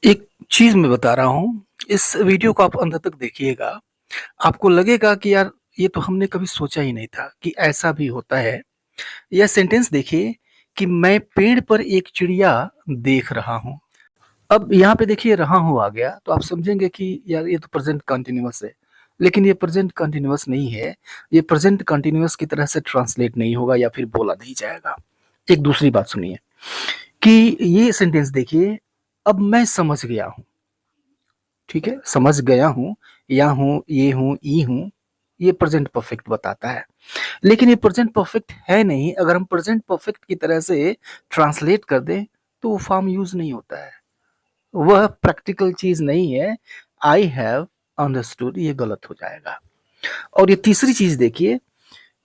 एक चीज़ मैं बता रहा हूँ, इस वीडियो को आप अंत तक देखिएगा। आपको लगेगा कि यार ये तो हमने कभी सोचा ही नहीं था कि ऐसा भी होता है। यह सेंटेंस देखिए कि मैं पेड़ पर एक चिड़िया देख रहा हूँ। अब यहाँ पे देखिए रहा हूँ आ गया तो आप समझेंगे कि यार ये तो प्रेज़ेंट कंटीन्यूअस है। लेकिन ये प्रेज़ेंट कंटीन्यूअस नहीं है। ये प्रेज़ेंट कंटीन्यूअस की तरह से ट्रांसलेट नहीं होगा या फिर बोला नहीं जाएगा। एक दूसरी बात सुनिए कि ये सेंटेंस देखिए, अब मैं समझ गया हूँ। ठीक है? समझ गया हूँ, या हूँ, ये हूँ, ई हूँ, ये प्रेज़ेंट परफ़ेक्ट बताता है। लेकिन ये प्रेज़ेंट परफ़ेक्ट है नहीं, अगर हम प्रेज़ेंट परफ़ेक्ट की तरह से ट्रांसलेट कर दें, तो वो फ़ॉर्म यूज़ नहीं होता है। वह प्रैक्टिकल चीज़ नहीं है, आई हैव अंडरस्टूड ये गलत हो जाएगा। और ये तीसरी चीज़ देखिए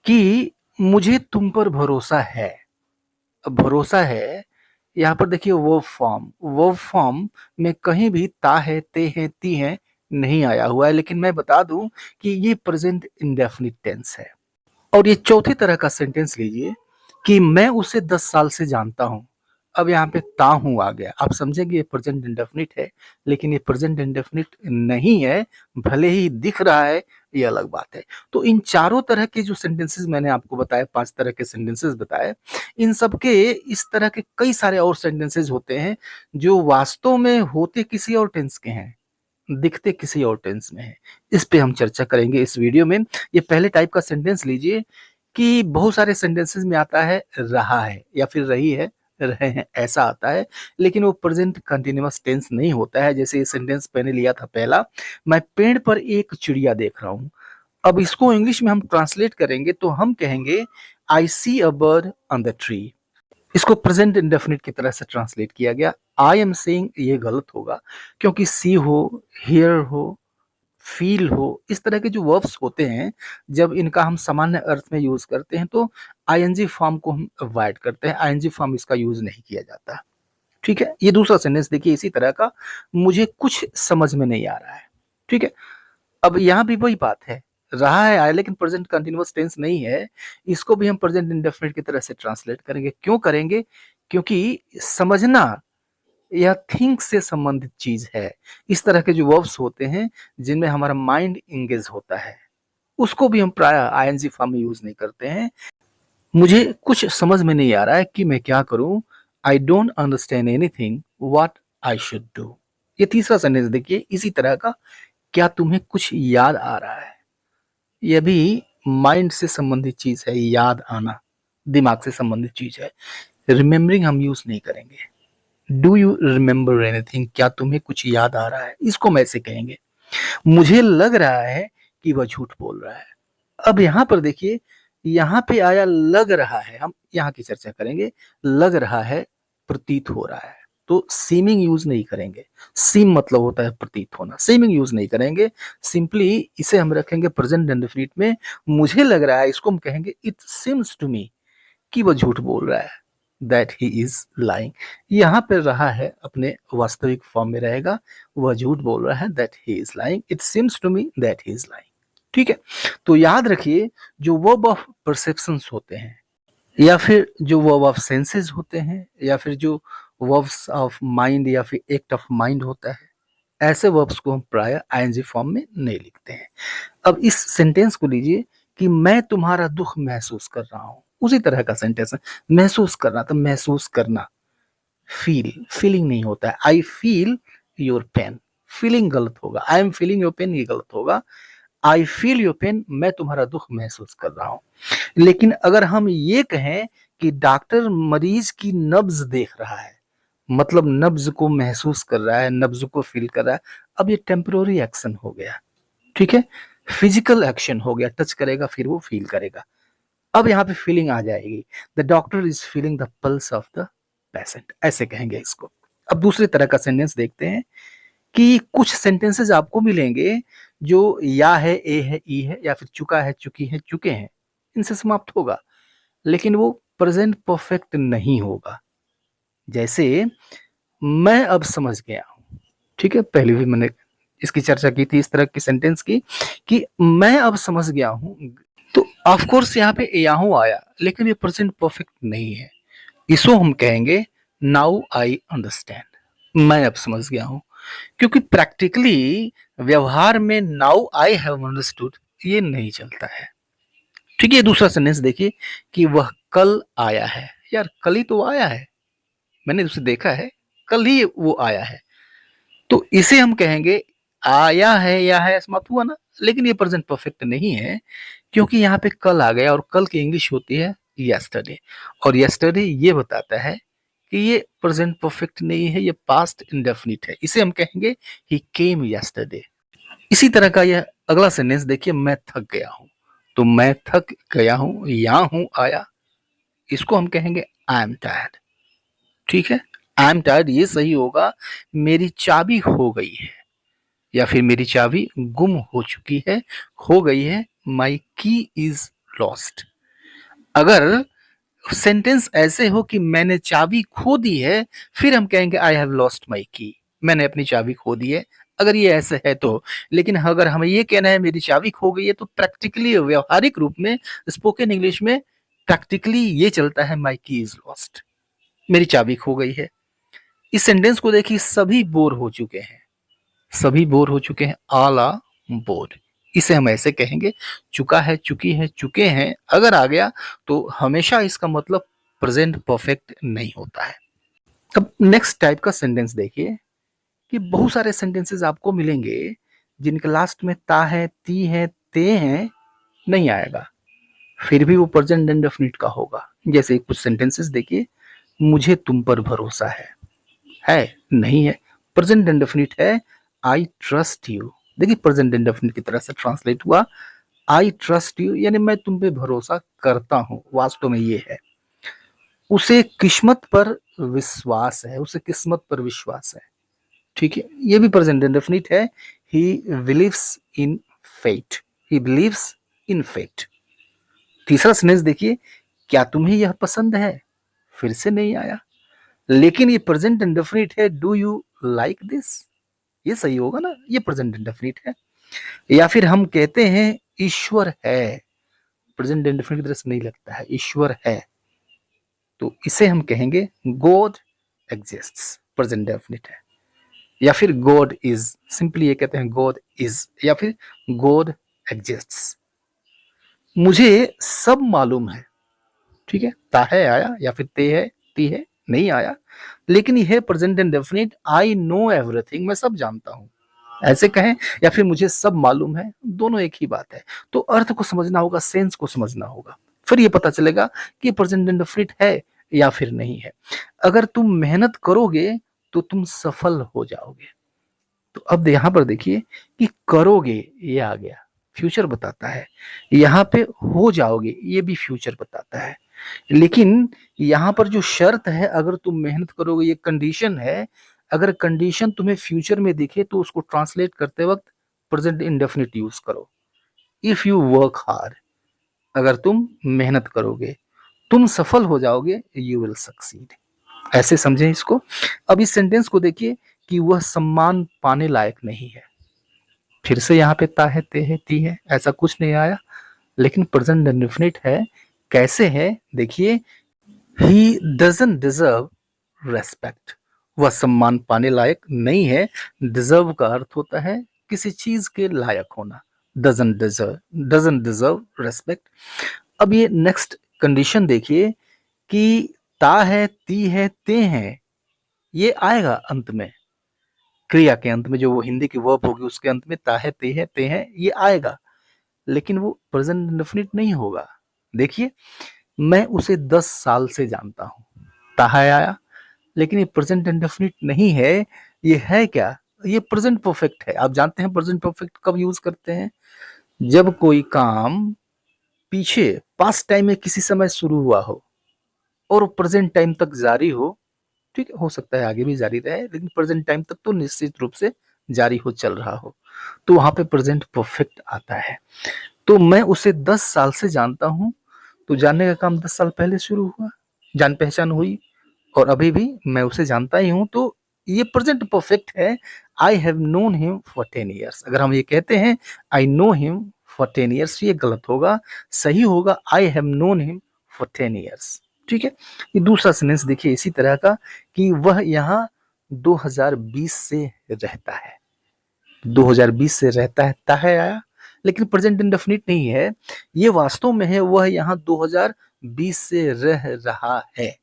कि मुझे तुम पर भरोसा है। अब भरोसा है, यहाँ पर देखिए वर्ब फॉर्म में कहीं भी ता है, ते है, ती है नहीं आया हुआ है, लेकिन मैं बता दूं कि ये प्रेजेंट इंडेफिनिट टेंस है। और ये चौथी तरह का सेंटेंस लीजिए कि मैं उसे 10 साल से जानता हूं। अब यहाँ पे ता हूं आ गया, आप समझेंगे ये प्रेजेंट इंडेफिनिट है, लेकिन ये प्रेजेंट इंडेफिनिट नहीं है। भले ही दिख रहा है, ये अलग बात है। तो इन चारों तरह के जो सेंटेंसेस मैंने आपको बताए, 5 तरह के सेंटेंसेस बताए, इन सब के इस तरह के कई सारे और सेंटेंसेस होते हैं जो वास्तव में होते किसी और टेंस के हैं, दिखते किसी और टेंस में है। इस पे हम चर्चा करेंगे इस वीडियो में। ये पहले टाइप का सेंटेंस लीजिए कि बहुत सारे सेंटेंसेस में आता है रहा है या फिर रही है, रहे हैं ऐसा आता है, लेकिन वो प्रेजेंट कंटीन्यूअस टेंस नहीं होता है। जैसे ये सेंटेंस मैंने लिया था पहला, मैं पेड़ पर एक चिड़िया देख रहा हूँ। अब इसको इंग्लिश में हम ट्रांसलेट करेंगे तो हम कहेंगे I see a bird on the tree. इसको प्रेजेंट इंडेफिनिट की तरह से ट्रांसलेट किया गया। आई एम सेइंग ये गलत होगा, क्योंकि सी हो, हियर हो, फील हो, इस तरह के जो वर्ब्स होते हैं, जब इनका हम सामान्य अर्थ में यूज करते हैं तो आईएनजी फॉर्म को हम अवॉइड करते हैं, आईएनजी फॉर्म इसका यूज नहीं किया जाता। ठीक है? ये दूसरा सेंटेंस देखिए इसी तरह का, मुझे कुछ समझ में नहीं आ रहा है। ठीक है? अब यहाँ भी वही बात है, रहा है आया, लेकिन प्रेजेंट कंटीन्यूअस टेंस नहीं है। इसको भी हम प्रेजेंट इंडेफिनिट की तरह से ट्रांसलेट करेंगे। क्यों करेंगे? क्योंकि समझना यह थिंक से संबंधित चीज है। इस तरह के जो वर्ब्स होते हैं जिनमें हमारा माइंड इंगेज होता है, उसको भी हम प्राय आईएनजी फॉर्म में यूज नहीं करते हैं। मुझे कुछ समझ में नहीं आ रहा है कि मैं क्या करूं। I don't understand anything what I should do. ये तीसरा सेंटेंस देखिए इसी तरह का, क्या तुम्हें कुछ याद आ रहा है? यह भी माइंड से संबंधित चीज है, याद आना दिमाग से संबंधित चीज है। रिमेम्बरिंग हम यूज नहीं करेंगे। डू यू रिमेम्बर एनीथिंग, क्या तुम्हें कुछ याद आ रहा है, इसको हम ऐसे कहेंगे। मुझे लग रहा है कि वह झूठ बोल रहा है। अब यहाँ पर देखिए, यहाँ पे आया लग रहा है, हम यहाँ की चर्चा करेंगे। लग रहा है, प्रतीत हो रहा है, तो सीमिंग यूज नहीं करेंगे। सीम मतलब होता है प्रतीत होना, सीमिंग यूज नहीं करेंगे। सिंपली इसे हम रखेंगे प्रेजेंट इंडेफिनिट में। मुझे लग रहा है, इसको हम कहेंगे इट सीम्स टू मी कि वह झूठ बोल रहा है, दैट ही इज लाइंग। यहाँ पर रहा है अपने वास्तविक फॉर्म में रहेगा, वह झूठ बोल रहा है, that he is lying. It seems to me that he is lying. ठीक है? तो याद रखिए, जो वर्ब ऑफ परसेप्शंस होते हैं, या फिर जो वर्ब ऑफ सेंसेस होते हैं, या फिर जो वर्ब्स ऑफ माइंड या फिर एक्ट ऑफ माइंड होता है, ऐसे वर्ब्स को हम प्राय आईएनजी फॉर्म में नहीं लिखते हैं। अब इस सेंटेंस को लीजिए कि मैं तुम्हारा दुख महसूस कर रहा हूं। उसी तरह का सेंटेंस है, महसूस करना, तो महसूस करना, फीलिंग नहीं होता है। I feel your pain, feeling गलत होगा। I am feeling your pain ये गलत होगा। आई फील योर पेन, मैं तुम्हारा दुख महसूस कर रहा हूं। लेकिन अगर हम ये कहें कि डॉक्टर मरीज की नब्ज देख रहा है, मतलब नब्ज को महसूस कर रहा है, नब्ज को फील कर रहा है, अब ये टेम्पररी एक्शन हो गया। ठीक है? फिजिकल एक्शन हो गया, टच करेगा फिर वो फील करेगा। अब यहाँ पे फीलिंग आ जाएगी, the doctor is feeling the pulse of the patient, ऐसे कहेंगे इसको। अब दूसरे तरह का सेंटेंस देखते हैं कि कुछ सेंटेंसेस आपको मिलेंगे जो या है, ए है, ई है, या फिर चुका है, चुकी है, चुके हैं, इनसे समाप्त होगा, लेकिन वो प्रेजेंट परफेक्ट नहीं होगा। जैसे मैं अब समझ गया हूं। ठीक है? पहले भी मैंने इसकी चर्चा की थी, इस तरह की सेंटेंस की, कि मैं अब समझ गया हूं। तो ऑफ कोर्स यहाँ पे याहू आया, लेकिन ये प्रेजेंट परफेक्ट नहीं है। इसको हम कहेंगे नाउ आई अंडरस्टैंड। मैं अब समझ गया हूँ, क्योंकि प्रैक्टिकली व्यवहार में नाउ आई हैव अंडरस्टूड ये नहीं चलता है। ठीक है, दूसरा सेंटेंस देखिए कि वह कल आया है। यार कल ही तो आया है, मैंने उसे देखा है, कल ही वो आया है। तो इसे हम कहेंगे आया है या है समाप्त हुआ ना, लेकिन ये प्रेजेंट परफेक्ट नहीं है, क्योंकि यहाँ पे कल आ गया और कल की इंग्लिश होती है यस्टरडे, और यस्टरडे ये बताता है कि ये प्रेजेंट परफेक्ट नहीं है, ये पास्ट इंडेफिनिट है। इसे हम कहेंगे ही केम यस्टरडे। इसी तरह का यह अगला सेंटेंस देखिए, मैं थक गया हूं। तो मैं थक गया हूं, यहाँ हूं आया, इसको हम कहेंगे आई एम टायर्ड। ठीक है, आई एम टायर्ड ये सही होगा, मेरी चाबी खो गई है, या फिर मेरी चाबी गुम हो चुकी है, खो गई है, माई की इज लॉस्ट। अगर सेंटेंस ऐसे हो कि मैंने चाबी खो दी है, फिर हम कहेंगे आई हैव लॉस्ट माई की, मैंने अपनी चाबी खो दी है, अगर ये ऐसे है तो। लेकिन अगर हमें ये कहना है मेरी चाबी खो गई है, तो प्रैक्टिकली व्यवहारिक रूप में स्पोकन इंग्लिश में प्रैक्टिकली ये चलता है माई की इज लॉस्ट, मेरी चाबी खो गई है। इस सेंटेंस को देखिए, सभी बोर हो चुके हैं, सभी बोर हो चुके हैं, ऑल आर बोर्ड। इसे हम ऐसे कहेंगे, चुका है, चुकी है, चुके हैं अगर आ गया तो हमेशा इसका मतलब प्रेजेंट परफेक्ट नहीं होता है। अब नेक्स्ट टाइप का सेंटेंस देखिए कि बहुत सारे सेंटेंसेस आपको मिलेंगे जिनके लास्ट में ता है, ती है, ते हैं, नहीं आएगा, फिर भी वो प्रेजेंट इंडेफिनिट का होगा। जैसे कुछ सेंटेंसेस देखिए, मुझे तुम पर भरोसा है नहीं है, प्रेजेंट इंडेफिनिट है, आई ट्रस्ट यू। देखिए प्रेजेंट इंडेफिनिट की तरह से ट्रांसलेट हुआ, आई ट्रस्ट यू, यानी मैं तुम पे भरोसा करता हूं, वास्तव में ये है। उसे किस्मत पर विश्वास है, उसे किस्मत पर विश्वास है। ठीक है, ये भी प्रेजेंट इंडेफिनिट है, he believes in fate, he believes in fate. तीसरा सेंटेंस देखिए, क्या तुम्हें यह पसंद है, फिर से नहीं आया, लेकिन ये प्रेजेंट इंडेफिनिट है, डू यू लाइक दिस, ये सही होगा ना, ये प्रेजेंट इंडेफिनिट है। या फिर हम कहते हैं ईश्वर है, प्रेजेंट इंडेफिनिट की तरह से नहीं लगता है, ईश्वर है, तो इसे हम कहेंगे गॉड एग्जिस्ट्स, प्रेजेंट इंडेफिनिट है। या फिर गॉड इज, सिंपली ये कहते हैं गॉड इज, या फिर गॉड एग्जिस्ट्स। मुझे सब मालूम है, ठीक है, ता है आया, या फिर ते है, ती है, नहीं आया, लेकिन यह present indefinite, I know everything, मैं सब जानता हूं, ऐसे कहें, या फिर मुझे सब मालूम है, दोनों एक ही बात है। तो अर्थ को समझना होगा, सेंस को समझना होगा, फिर ये पता चलेगा कि प्रेजेंट इंडेफिनिट है या फिर नहीं है। अगर तुम मेहनत करोगे तो तुम सफल हो जाओगे। तो अब यहां पर देखिए कि करोगे ये आ गया, फ्यूचर बताता है, यहाँ पे हो जाओगे ये भी फ्यूचर बताता है, लेकिन यहाँ पर जो शर्त है, अगर तुम मेहनत करोगे ये कंडीशन है, अगर कंडीशन तुम्हें फ्यूचर में दिखे तो उसको ट्रांसलेट करते वक्त प्रेजेंट इंडेफिनिट यूज करो। इफ यू वर्क हार्ड, अगर तुम मेहनत करोगे तुम सफल हो जाओगे, यू विल सक्सीड, ऐसे समझें इसको। अब इस सेंटेंस को देखिए कि वह सम्मान पाने लायक नहीं है, फिर से यहाँ पे ता है, ते है, ती है, ऐसा कुछ नहीं आया, लेकिन प्रेजेंट इंडेफिनिट है। कैसे है देखिए, ही डजंट डिजर्व रेस्पेक्ट, वह सम्मान पाने लायक नहीं है। डिजर्व का अर्थ होता है किसी चीज के लायक होना, डजंट डिजर्व रेस्पेक्ट। अब ये नेक्स्ट कंडीशन देखिए कि ता है, ती है, ते हैं, ये आएगा अंत में, क्रिया के अंत में, जो वो हिंदी की वर्ब होगी उसके अंत में ता है, ते हैं, ये आएगा, लेकिन वो प्रेजेंट इंडेफिनिट नहीं होगा। देखिए, मैं उसे 10 साल से जानता हूं, ता है आया, लेकिन ये प्रेजेंट इंडेफिनिट नहीं है, ये है क्या, ये प्रेजेंट परफेक्ट है। आप जानते हैं प्रेजेंट परफेक्ट कब यूज करते हैं, जब कोई काम पीछे पास्ट टाइम में किसी समय शुरू हुआ हो और प्रेजेंट टाइम तक जारी हो, ठीक है, हो सकता है आगे भी जारी रहे, लेकिन प्रेजेंट टाइम तक तो निश्चित रूप से जारी हो, चल रहा हो, तो वहां पे प्रेजेंट परफेक्ट आता है। तो मैं उसे 10 साल से जानता हूं, तो जानने का काम 10 साल पहले शुरू हुआ, जान पहचान हुई, और अभी भी मैं उसे जानता ही हूं, तो ये प्रेजेंट परफेक्ट है। I have known him for 10 years, अगर हम ये कहते हैं I know him for 10 years, ये गलत होगा, सही होगा I have known him for 10 years. ठीक है, ये दूसरा सेंटेंस देखिए इसी तरह का कि वह यहाँ 2020 से रहता है। 2020 से रहता है आया, लेकिन प्रेजेंट इंडेफिनिट नहीं है। ये वास्तव में है, वह यहाँ 2020 से रह रहा है।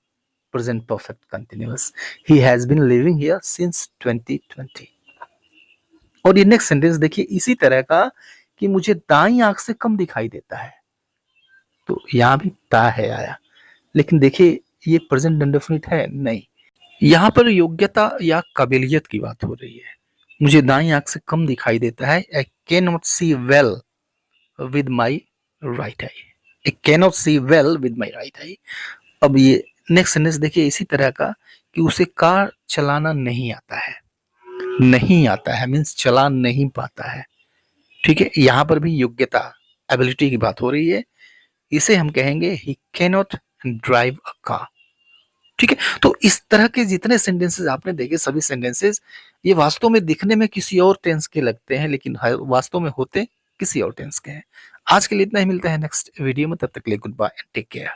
Present perfect continuous. He has been living here since 2020। और ये नेक्स्ट सेंटेंस देखिए इसी तरह का कि मुझे दाईं आंख से कम दिखाई देता है, तो यहां भी ता है आया, लेकिन देखिए ये प्रेजेंट इंडेफिनिट है नहीं। यहां पर योग्यता या काबिलियत की बात हो रही है। मुझे दाईं आंख से कम दिखाई देता है। I can not see well with my right eye. I can not see well with my right eye. अब ये नेक्स्ट सेंटेंस देखिए इसी तरह का कि उसे कार चलाना नहीं आता है। नहीं आता है मीन्स चला नहीं पाता है। ठीक है, यहां पर भी योग्यता एबिलिटी की बात हो रही है। इसे हम कहेंगे he can not drive a car. ठीक है, तो इस तरह के जितने सेंटेंसेस आपने देखे सभी सेंटेंसेस ये वास्तव में दिखने में किसी और टेंस के लगते हैं, लेकिन वास्तव में होते किसी और टेंस के हैं। आज के लिए इतना ही, मिलता है नेक्स्ट वीडियो में, तब तक के लिए goodbye and take care.